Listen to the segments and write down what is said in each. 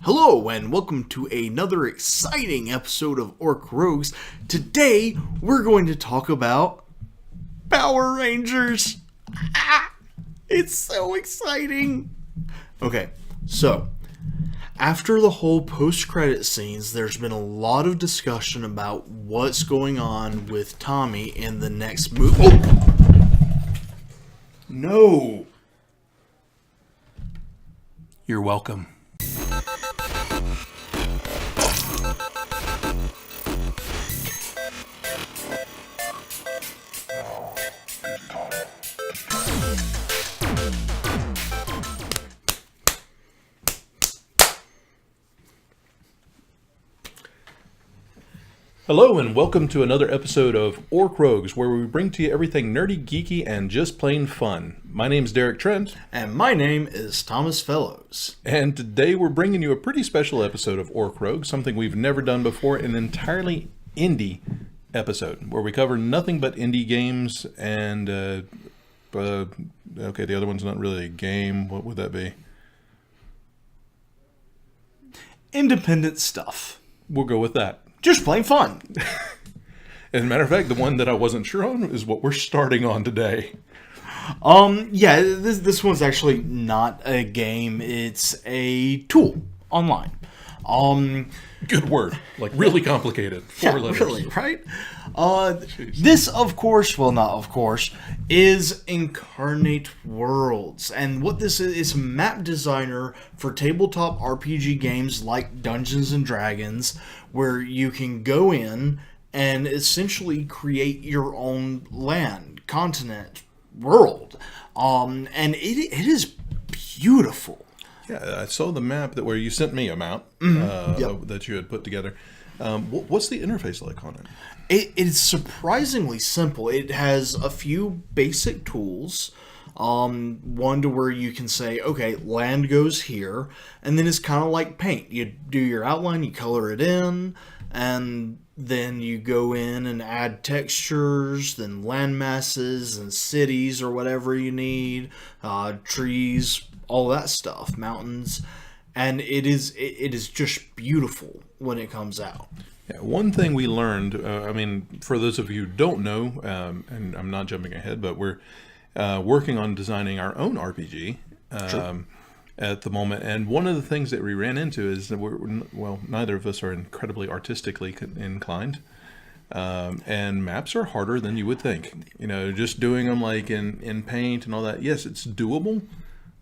Hello and welcome to another exciting episode of Orc Rogues. Today we're going to talk about Power Rangers. It's so exciting. Okay, so after the whole post-credit scenes, there's been a lot of discussion about what's going on with Tommy in the next movie. Oh! No! You're welcome. Hello and welcome to another episode of Orc Rogues, where we bring to you everything nerdy, geeky, and just plain fun. My name's Derek Trent. And my name is Thomas Fellows. And today we're bringing you a pretty special episode of Orc Rogues, something we've never done before, an entirely indie episode, where we cover nothing but indie games and, okay, the other one's not really a game. What would that be? Independent stuff. We'll go with that. Just plain fun. As a matter of fact, the one that I wasn't sure on is what we're starting on today. Yeah, this one's actually not a game. It's a tool online. Good word. Like, really complicated. Four letters. Really, right? This, of course, well, not of course, is Inkarnate Worlds. And what this is a map designer for tabletop RPG games like Dungeons & Dragons, where you can go in and essentially create your own land, continent, world. And it is beautiful. Yeah, I saw the map where you sent me a map that you had put together. What's the interface like on it? It's surprisingly simple. It has a few basic tools. One to where you can say, okay, land goes here, and then it's kind of like paint. You do your outline, you color it in, and then you go in and add textures, then land masses and cities or whatever you need, trees, all that stuff, mountains, and it is just beautiful when it comes out. Yeah, one thing we learned, for those of you who don't know, and I'm not jumping ahead, but we're working on designing our own RPG at the moment. And one of the things that we ran into is that neither of us are incredibly artistically inclined. And maps are harder than you would think. You know, just doing them like in paint and all that. Yes, it's doable,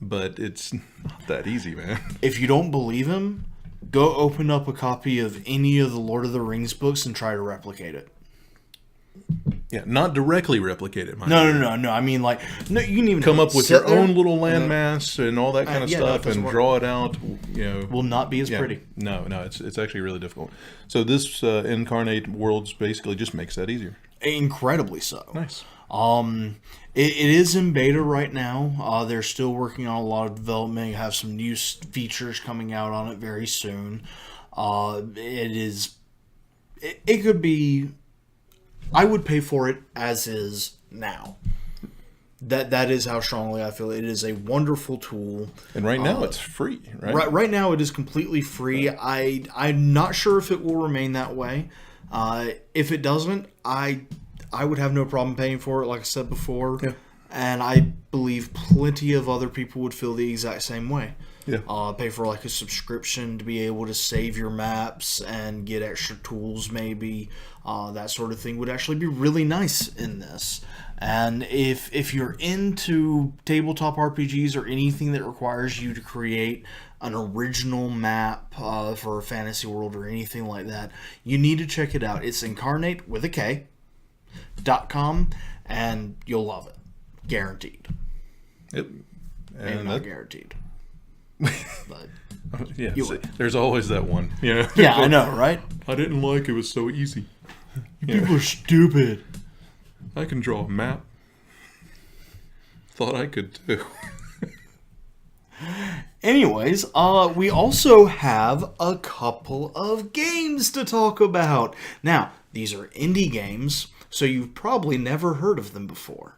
but it's not that easy, man. If you don't believe him, go open up a copy of any of the Lord of the Rings books and try to replicate it. Yeah, not directly replicate it. No. I mean, like, no, you can even come up with your own little landmass and all that kind of stuff and draw it out. You know, will not be as pretty. No, it's actually really difficult. So this Inkarnate Worlds basically just makes that easier. Incredibly so. Nice. It is in beta right now. They're still working on a lot of development. Have some new features coming out on it very soon. It could be. I would pay for it as is now. That is how strongly I feel. It is a wonderful tool. And right now it's free, right? Right now it is completely free. I'm not sure if it will remain that way. If it doesn't, I would have no problem paying for it, like I said before. Yeah. And I believe plenty of other people would feel the exact same way. Yeah. Pay for like a subscription to be able to save your maps and get extra tools maybe. That sort of thing would actually be really nice in this. And if you're into tabletop RPGs or anything that requires you to create an original map for a fantasy world or anything like that, you need to check it out. It's Inkarnate with a K.com, and you'll love it. Guaranteed. Yep. Maybe not guaranteed. But yeah, there's always that one. Yeah, yeah, I know, right? I didn't like it was so easy. People are stupid. I can draw a map. Thought I could too. Anyways, we also have a couple of games to talk about. Now, these are indie games, so you've probably never heard of them before.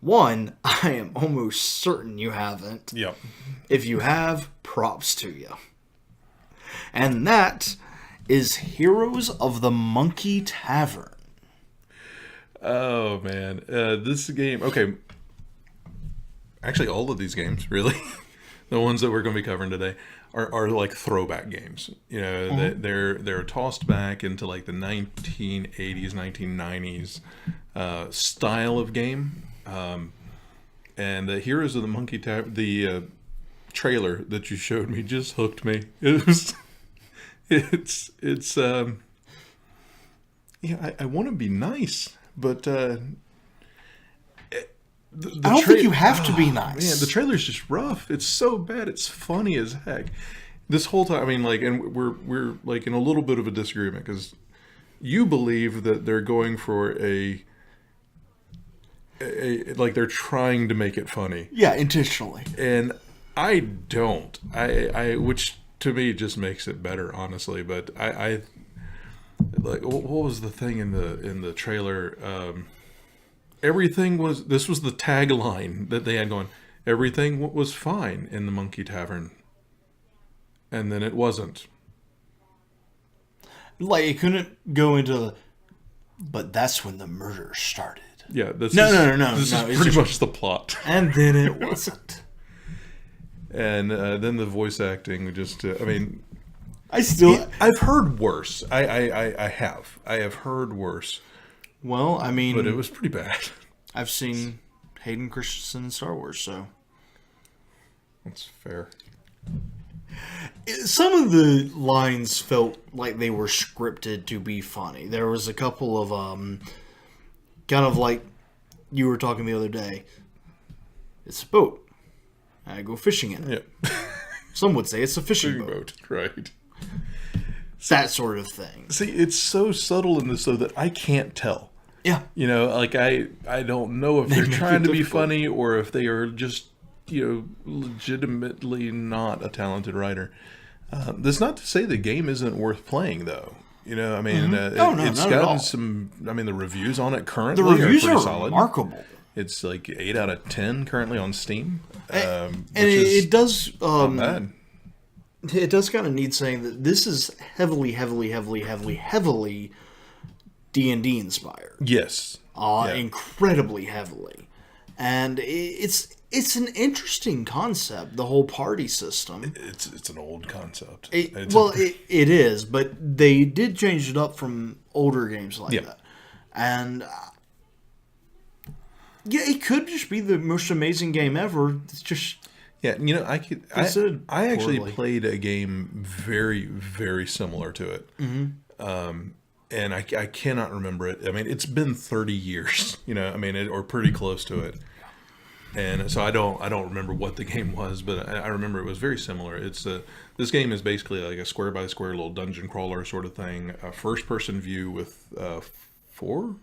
One, I am almost certain you haven't. Yep. If you have, props to you. And that is Heroes of the Monkey Tavern. Oh, man. This game... Okay. Actually, all of these games, really, the ones that we're going to be covering today, are like throwback games. You know, they're tossed back into like the 1980s, 1990s style of game. And the Heroes of the Monkey Tavern, the trailer that you showed me just hooked me. It was... Yeah, I want to be nice, but the I don't think you have to be nice. Man, the trailer's just rough. It's so bad. It's funny as heck. This whole time, I mean, like, and we're like in a little bit of a disagreement because you believe that they're going for a like they're trying to make it funny. Yeah, intentionally. And I don't. I which to me just makes it better, honestly. But I like, what was the thing in the trailer? This was the tagline that they had going. Everything was fine in the Monkey Tavern, and then it wasn't. Like, it couldn't go into, but that's when the murder started. Yeah, No. This is pretty much the plot. And then it wasn't. And then the voice acting just, I mean, I've heard worse. I have heard worse. Well, I mean, but it was pretty bad. I've seen Hayden Christensen in Star Wars, so that's fair. Some of the lines felt like they were scripted to be funny. There was a couple of kind of like you were talking the other day. It's a boat. I go fishing in it. Yep. Some would say it's a fishing boat. Right. That sort of thing. See, it's so subtle in this, though, that I can't tell. Yeah. You know, like, I don't know if they're trying to be funny or if they are just, you know, legitimately not a talented writer. That's not to say the game isn't worth playing, though. You know, I mean, it's gotten some, I mean, the reviews on it currently are pretty solid. Remarkable. It's like 8 out of 10 currently on Steam. And it does... not bad. It does kind of need saying that this is heavily D&D inspired. Yes. Incredibly heavily. And it's an interesting concept, the whole party system. It's an old concept. It is, but they did change it up from older games like that. And yeah, it could just be the most amazing game ever. It's just... Yeah, you know, I actually played a game very, very similar to it. Mm-hmm. And I cannot remember it. I mean, it's been 30 years, you know, I mean, or pretty close to it. And so I don't remember what the game was, but I remember it was very similar. This game is basically like a square by square little dungeon crawler sort of thing, a first person view with 4.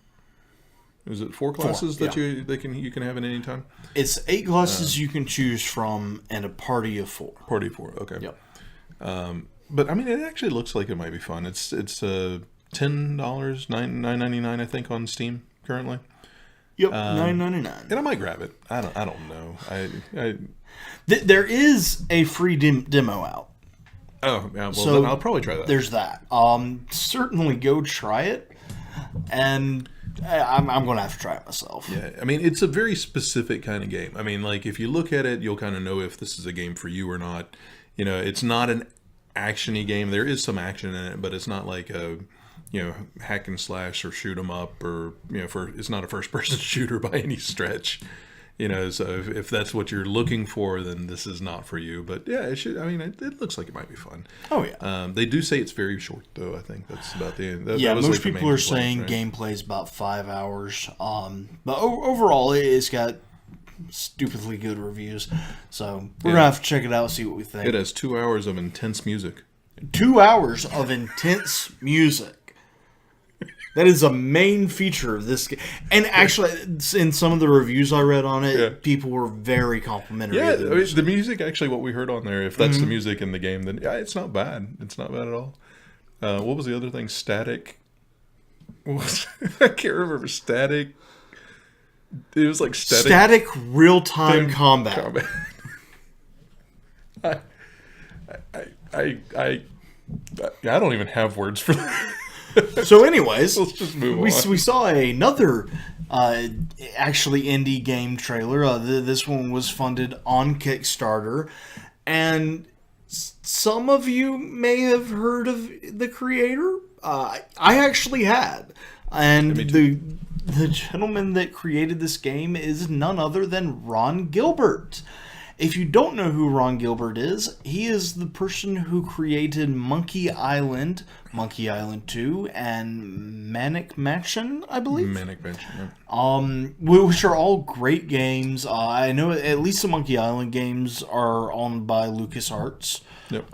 Is it 4 classes that you can have at any time? It's 8 classes you can choose from, and a party of 4. Party of 4, okay. Yep. But I mean, it actually looks like it might be fun. It's $10, $9.99 I think on Steam currently. Yep, $9.99. And I might grab it. I don't know. There is a free demo out. Oh, yeah. Well, so then I'll probably try that. There's that. Certainly go try it, and I'm going to have to try it myself. Yeah, I mean, it's a very specific kind of game. I mean, like, if you look at it, you'll kind of know if this is a game for you or not. You know, it's not an action-y game. There is some action in it, but it's not like a, you know, hack and slash or shoot 'em up, or, you know, it's not a first-person shooter by any stretch. You know, so if that's what you're looking for, then this is not for you. But yeah, it should. I mean, it looks like it might be fun. Oh yeah. They do say it's very short, though. I think that's about the end. Yeah, most people are saying gameplay is about 5 hours. But overall, it's got stupidly good reviews. So we're gonna have to check it out, see what we think. It has 2 hours of intense music. 2 hours of intense music. That is a main feature of this game. And actually, in some of the reviews I read on it, people were very complimentary. Yeah, the music, actually, what we heard on there, if that's the music in the game, then yeah, it's not bad. It's not bad at all. What was the other thing? Static? I can't remember. Static? It was like static real-time combat. I don't even have words for that. So anyways, Let's just move we on. we saw another actually indie game trailer. This one was funded on Kickstarter, and some of you may have heard of the creator. I actually had, and the gentleman that created this game is none other than Ron Gilbert. If you don't know who Ron Gilbert is, he is the person who created Monkey Island 2, and Manic Mansion, I believe. Manic Mansion, yeah. Which are all great games. I know at least the Monkey Island games are owned by LucasArts. Yep.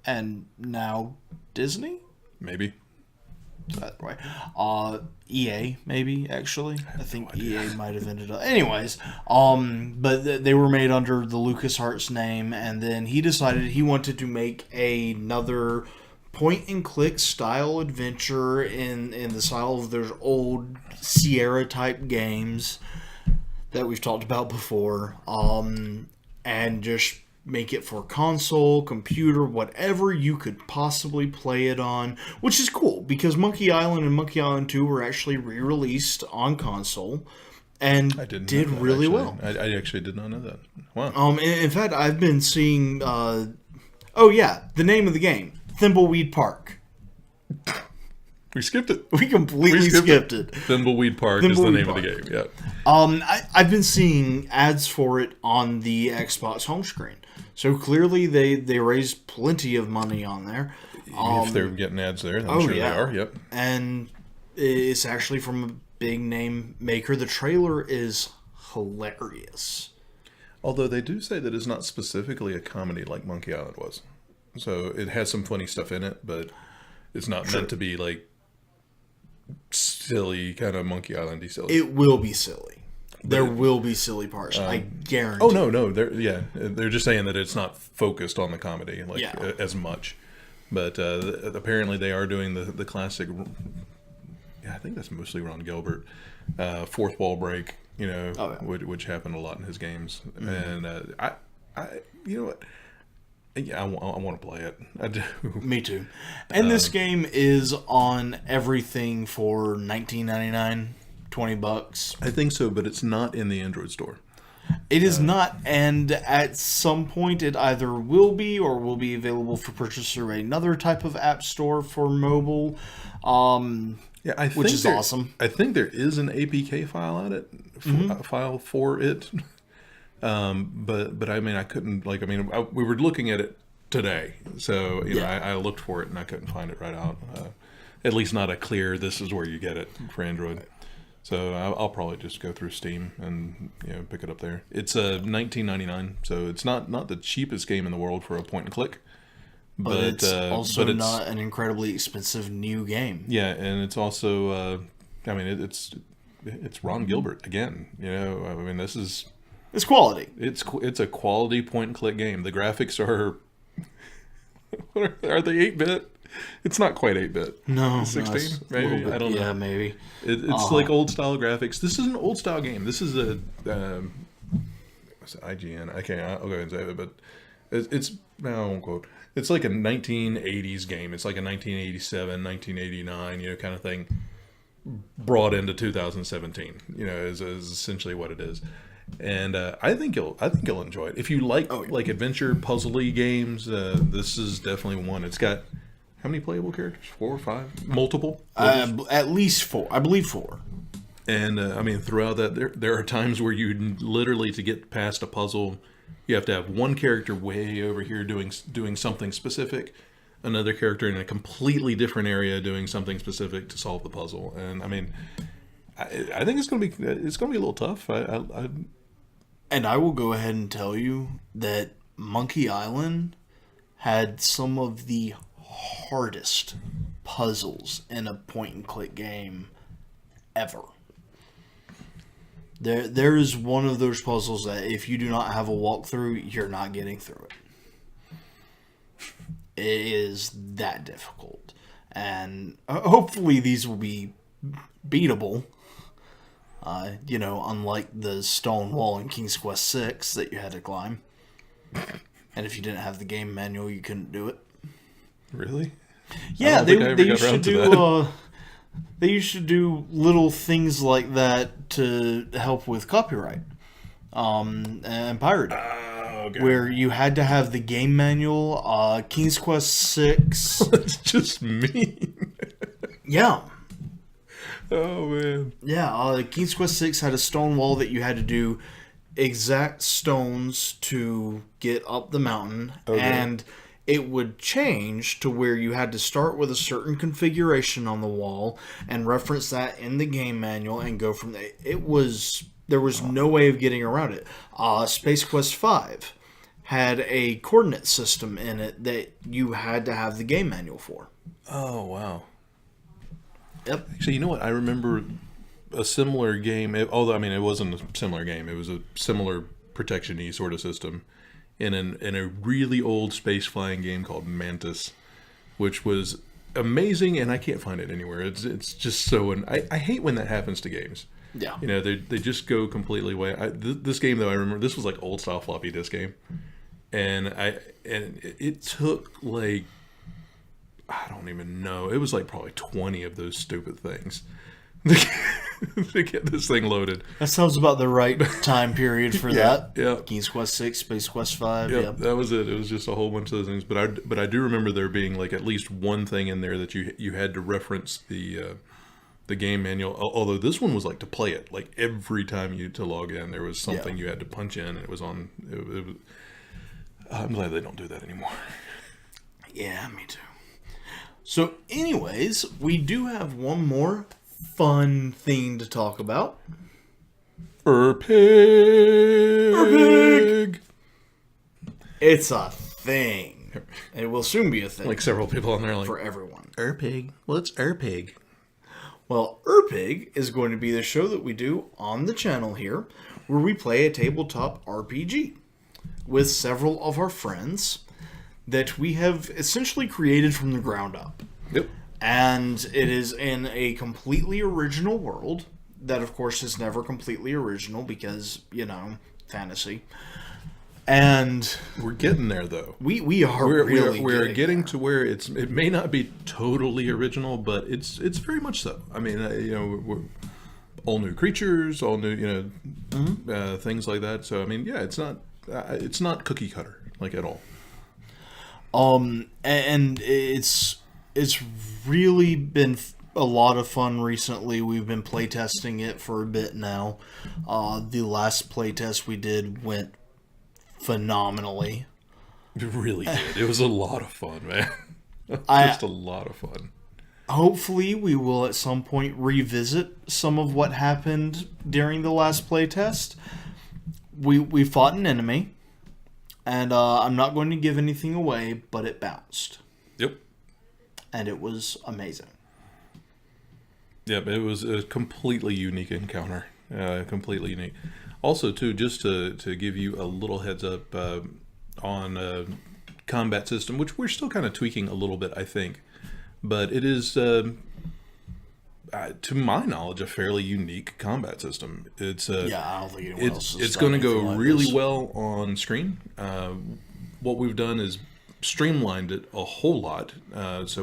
And now Disney? Maybe. Is that right? EA, maybe, actually. I think EA might have ended up. Anyways, but they were made under the LucasArts name, and then he decided he wanted to make another point-and-click style adventure in the style of those old Sierra-type games that we've talked about before, and just make it for console, computer, whatever you could possibly play it on, which is cool because Monkey Island and Monkey Island 2 were actually re-released on console and did really well. I actually did not know that. Wow. In fact, I've been seeing the name of the game, Thimbleweed Park. We skipped it. We completely skipped it. Thimbleweed Park is the name of the game, yeah. I've been seeing ads for it on the Xbox home screen. So clearly they raised plenty of money on there. If they're getting ads there, I'm sure they are, yep. And it's actually from a big name maker. The trailer is hilarious. Although they do say that it's not specifically a comedy like Monkey Island was. So it has some funny stuff in it, but it's not meant to be like silly, kind of Monkey Island-y silly. It will be silly. There will be silly parts. I guarantee. Oh no, they're just saying that it's not focused on the comedy as much. But apparently they are doing the classic. Yeah, I think that's mostly Ron Gilbert. Fourth wall break, which happened a lot in his games. Mm-hmm. And I you know what. Yeah, I want to play it. I do. Me too. And this game is on everything for $19.99, $20. I think so, but it's not in the Android store. It is not, and at some point it either will be or will be available for purchase through another type of app store for mobile. Which is awesome. I think there is an APK file on it, file for it. But I mean, I couldn't we were looking at it today, so I looked for it and I couldn't find it right out. At least not a clear. This is where you get it for Android. So I'll probably just go through Steam and pick it up there. It's $19.99, so it's not the cheapest game in the world for a point and click. But it's also not an incredibly expensive new game. Yeah, and it's also it's Ron Gilbert again. This is. It's quality. It's a quality point and click game. The graphics are are they 8-bit? It's not quite 8-bit. No, 16 maybe. I don't know. Yeah, maybe. It's like old style graphics. This is an old style game. This is a IGN. I'll go ahead and say it, but it's I won't quote. It's like a 1980s game. It's like a 1987, 1989, kind of thing, brought into 2017. Is essentially what it is. And I think you'll enjoy it if you like adventure puzzly games. This is definitely one. It's got how many playable characters? 4 or 5? Multiple? At least 4. I believe 4. And throughout that, there are times where you literally, to get past a puzzle, you have to have one character way over here doing something specific, another character in a completely different area doing something specific to solve the puzzle. And I think it's gonna be a little tough. And I will go ahead and tell you that Monkey Island had some of the hardest puzzles in a point-and-click game ever. There is one of those puzzles that if you do not have a walkthrough, you're not getting through it. It is that difficult. And hopefully these will be beatable. Unlike the stone wall in King's Quest VI that you had to climb. And if you didn't have the game manual, you couldn't do it. Really? Yeah, they used to do. They used to do little things like that to help with copyright, and pirating. Okay. Where you had to have the game manual. King's Quest VI. That's just mean. Yeah. Oh man. Yeah. King's Quest VI had a stone wall that you had to do exact stones to get up the mountain, and it would change to where you had to start with a certain configuration on the wall and reference that in the game manual and go from there. There was no way of getting around it. Space Quest V had a coordinate system in it that you had to have the game manual for. Oh wow. Yep. Actually, you know what? I remember a similar game. Although I mean, it wasn't a similar game. It was a similar protection-y sort of system in a really old space flying game called Mantis, which was amazing, and I can't find it anywhere. It's just so. And I hate when that happens to games. Yeah. They just go completely away. This game though, I remember this was like old style floppy disk game, and it took like, I don't even know. It was like probably 20 of those stupid things to get this thing loaded. That sounds about the right time period for that. Yeah. King's Quest VI, Space Quest V. Yep. That was it. It was just a whole bunch of those things. But I do remember there being like at least one thing in there that you had to reference the game manual. Although this one was like to play it. Like every time to log in, there was something you had to punch in, and it was on. It was, I'm glad they don't do that anymore. Yeah, me too. So, anyways, we do have one more fun thing to talk about. Erpig! It's a thing. It will soon be a thing. Like several people on there like, for everyone. Erpig? What's Erpig? Well, Erpig is going to be the show that we do on the channel here, where we play a tabletop RPG with several of our friends that we have essentially created from the ground up. Yep. And it is in a completely original world that, of course, is never completely original because, fantasy. And we're getting there, though. We're getting to where it may not be totally original, but it's very much so. I mean, we're all new creatures, all new, things like that. So I mean, yeah, it's not cookie cutter like at all. And it's really been a lot of fun recently. We've been playtesting it for a bit now. The last playtest we did went phenomenally. It really did. It was a lot of fun, man. Just a lot of fun. Hopefully we will at some point revisit some of what happened during the last playtest. We fought an enemy. And I'm not going to give anything away, but it bounced. Yep. And it was amazing. Yep, it was a completely unique encounter. Completely unique. Also, too, just to give you a little heads up on combat system, which we're still kind of tweaking a little bit, I think. But it is, to my knowledge, a fairly unique combat system. It's I don't think anyone else has it's going to go like really this. well on screen. What we've done is streamlined it a whole lot. So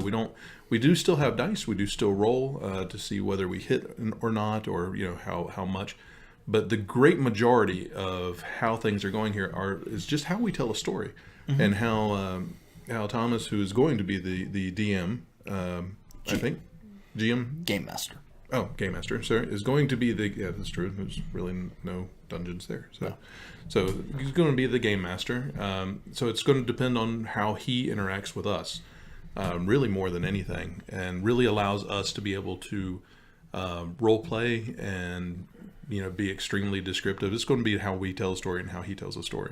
we do still have dice. We do still roll to see whether we hit or not, or how much. But the great majority of how things are going here is just how we tell a story, and how Thomas, who is going to be the DM, I think. GM? Game Master. Oh, Game Master, sorry. Is going to be that's true. There's really no dungeons there. So he's going to be the Game Master. So it's going to depend on how he interacts with us, really more than anything, and really allows us to be able to role play and be extremely descriptive. It's going to be how we tell a story and how he tells a story.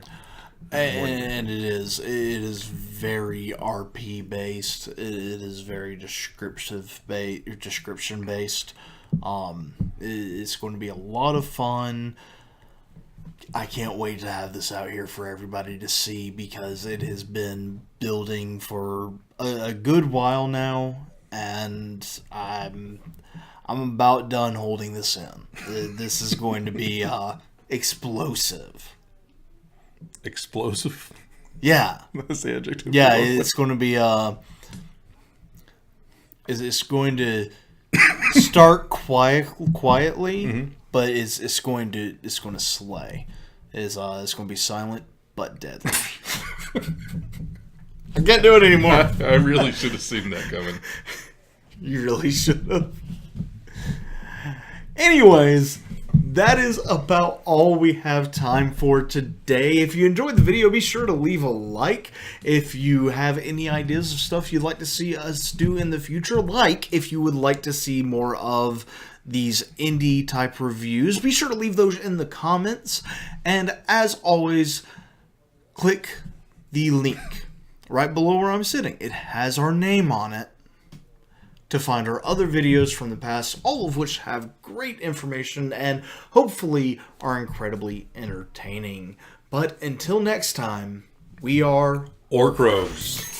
And it is very RP based. It is very description based. It's going to be a lot of fun. I can't wait to have this out here for everybody to see, because it has been building for a good while now, and I'm I'm about done holding this in. This is going to be explosive. Explosive? Yeah. That's the adjective. Yeah, it's going to be it's going to start quietly, but it's going to slay. It's going to be silent but deadly. I can't do it anymore. I really should have seen that coming. You really should have. Anyways, that is about all we have time for today. If you enjoyed the video, be sure to leave a like. If you have any ideas of stuff you'd like to see us do in the future, like if you would like to see more of these indie type reviews, be sure to leave those in the comments. And as always, click the link right below where I'm sitting. It has our name on it to find our other videos from the past, all of which have great information and hopefully are incredibly entertaining. But until next time, we are Orc Rogues.